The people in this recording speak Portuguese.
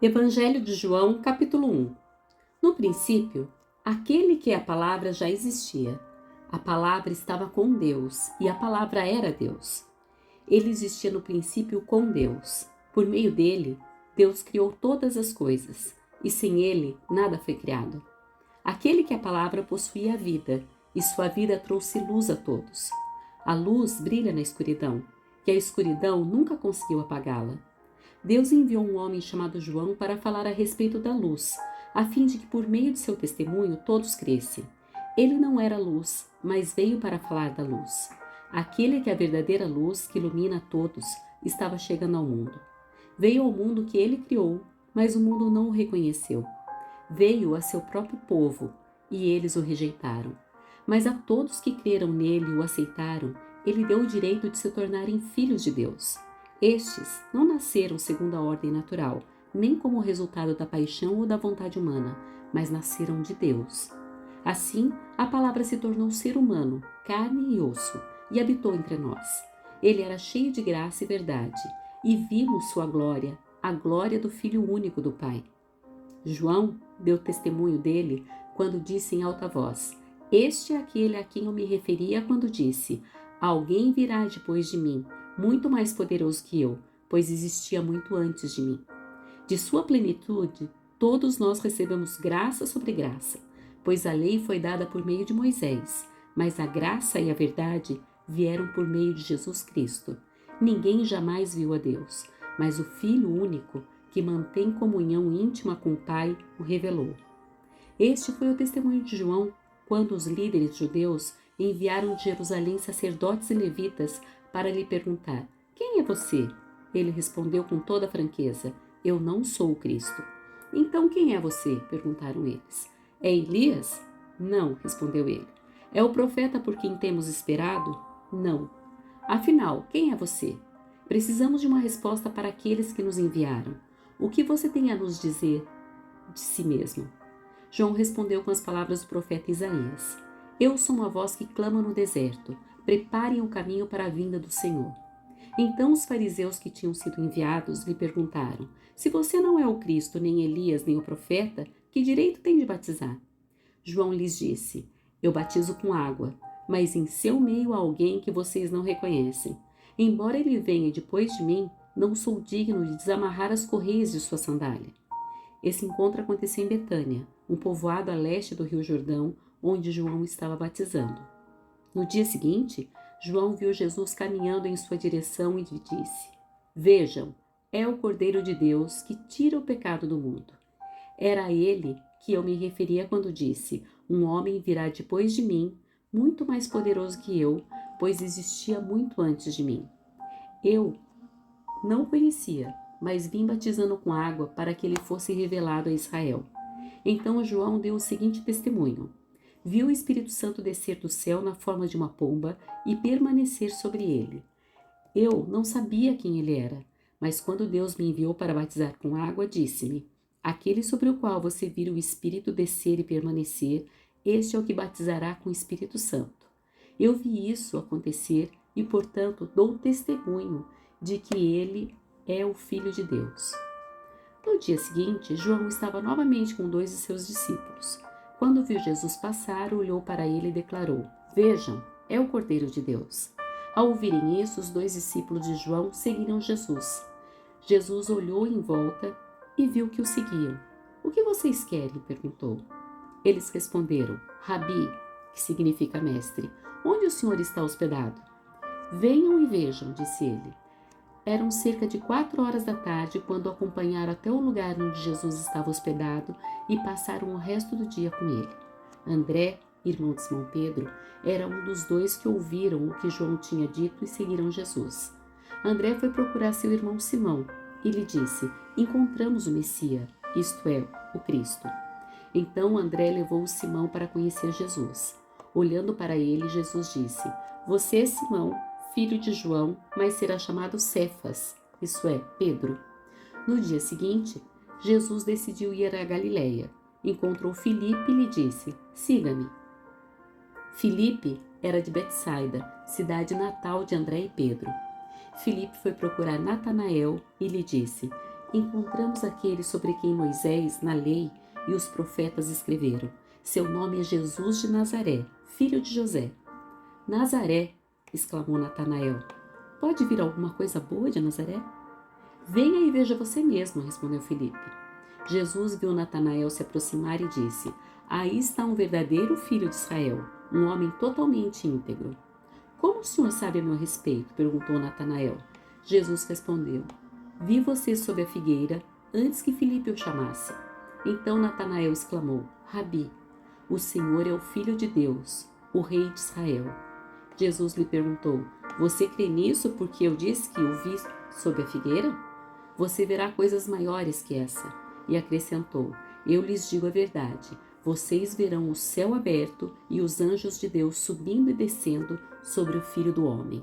Evangelho de João, capítulo 1. No princípio, aquele que é a palavra já existia. A palavra estava com Deus, e a palavra era Deus. Ele existia no princípio com Deus. Por meio dele, Deus criou todas as coisas, e sem ele, nada foi criado. Aquele que é a palavra possuía a vida, e sua vida trouxe luz a todos. A luz brilha na escuridão, e a escuridão nunca conseguiu apagá-la. Deus enviou um homem chamado João para falar a respeito da luz, a fim de que por meio de seu testemunho todos crescem. Ele não era luz, mas veio para falar da luz. Aquele que é a verdadeira luz, que ilumina a todos, estava chegando ao mundo. Veio ao mundo que ele criou, mas o mundo não o reconheceu. Veio a seu próprio povo, e eles o rejeitaram. Mas a todos que creram nele e o aceitaram, ele deu o direito de se tornarem filhos de Deus. Estes não nasceram segundo a ordem natural, nem como resultado da paixão ou da vontade humana, mas nasceram de Deus. Assim, a palavra se tornou ser humano, carne e osso, e habitou entre nós. Ele era cheio de graça e verdade, e vimos sua glória, a glória do Filho único do Pai. João deu testemunho dele quando disse em alta voz: Este é aquele a quem eu me referia quando disse: Alguém virá depois de mim, muito mais poderoso que eu, pois existia muito antes de mim. De sua plenitude, todos nós recebemos graça sobre graça, pois a lei foi dada por meio de Moisés, mas a graça e a verdade vieram por meio de Jesus Cristo. Ninguém jamais viu a Deus, mas o Filho único, que mantém comunhão íntima com o Pai, o revelou. Este foi o testemunho de João, quando os líderes judeus enviaram de Jerusalém sacerdotes e levitas para lhe perguntar: Quem é você? Ele respondeu com toda franqueza: Eu não sou o Cristo. Então quem é você? Perguntaram eles. É Elias? Não, respondeu ele. É o profeta por quem temos esperado? Não. Afinal, quem é você? Precisamos de uma resposta para aqueles que nos enviaram. O que você tem a nos dizer de si mesmo? João respondeu com as palavras do profeta Isaías: Eu sou uma voz que clama no deserto. Preparem o caminho para a vinda do Senhor. Então os fariseus que tinham sido enviados lhe perguntaram: Se você não é o Cristo, nem Elias, nem o profeta, que direito tem de batizar? João lhes disse: Eu batizo com água, mas em seu meio há alguém que vocês não reconhecem. Embora ele venha depois de mim, não sou digno de desamarrar as correias de sua sandália. Esse encontro aconteceu em Betânia, um povoado a leste do Rio Jordão, onde João estava batizando. No dia seguinte, João viu Jesus caminhando em sua direção e lhe disse: Vejam, é o Cordeiro de Deus que tira o pecado do mundo. Era a ele que eu me referia quando disse: Um homem virá depois de mim, muito mais poderoso que eu, pois existia muito antes de mim. Eu não o conhecia, mas vim batizando com água para que ele fosse revelado a Israel. Então João deu o seguinte testemunho: Viu o Espírito Santo descer do céu na forma de uma pomba e permanecer sobre ele. Eu não sabia quem ele era, mas quando Deus me enviou para batizar com água, disse-me: Aquele sobre o qual você vira o Espírito descer e permanecer, este é o que batizará com o Espírito Santo. Eu vi isso acontecer e, portanto, dou testemunho de que ele é o Filho de Deus. No dia seguinte, João estava novamente com 2 de seus discípulos. Quando viu Jesus passar, olhou para ele e declarou: Vejam, é o Cordeiro de Deus. Ao ouvirem isso, os 2 discípulos de João seguiram Jesus. Jesus olhou em volta e viu que o seguiam. O que vocês querem? Perguntou. Eles responderam: Rabi, que significa mestre, onde o Senhor está hospedado? Venham e vejam, disse ele. Eram cerca de 4 horas da tarde quando o acompanharam até o lugar onde Jesus estava hospedado e passaram o resto do dia com ele. André, irmão de Simão Pedro, era um dos 2 que ouviram o que João tinha dito e seguiram Jesus. André foi procurar seu irmão Simão e lhe disse: Encontramos o Messias, isto é, o Cristo. Então André levou Simão para conhecer Jesus. Olhando para ele, Jesus disse: Você é Simão, filho de João, mas será chamado Cefas, isso é, Pedro. No dia seguinte, Jesus decidiu ir a Galiléia. Encontrou Filipe e lhe disse: Siga-me. Filipe era de Betsaida, cidade natal de André e Pedro. Filipe foi procurar Natanael e lhe disse: encontramos aquele sobre quem Moisés, na lei, e os profetas escreveram. Seu nome é Jesus de Nazaré, filho de José. Nazaré, exclamou Natanael. Pode vir alguma coisa boa de Nazaré? Venha e veja você mesmo, respondeu Filipe. Jesus viu Natanael se aproximar e disse: Aí está um verdadeiro filho de Israel, um homem totalmente íntegro. Como o senhor sabe a meu respeito? Perguntou Natanael. Jesus respondeu: Vi você sob a figueira antes que Filipe o chamasse. Então Natanael exclamou: Rabi, o Senhor é o Filho de Deus, o Rei de Israel. Jesus lhe perguntou: Você crê nisso porque eu disse que o vi sob a figueira? Você verá coisas maiores que essa. E acrescentou: Eu lhes digo a verdade. Vocês verão o céu aberto e os anjos de Deus subindo e descendo sobre o Filho do Homem.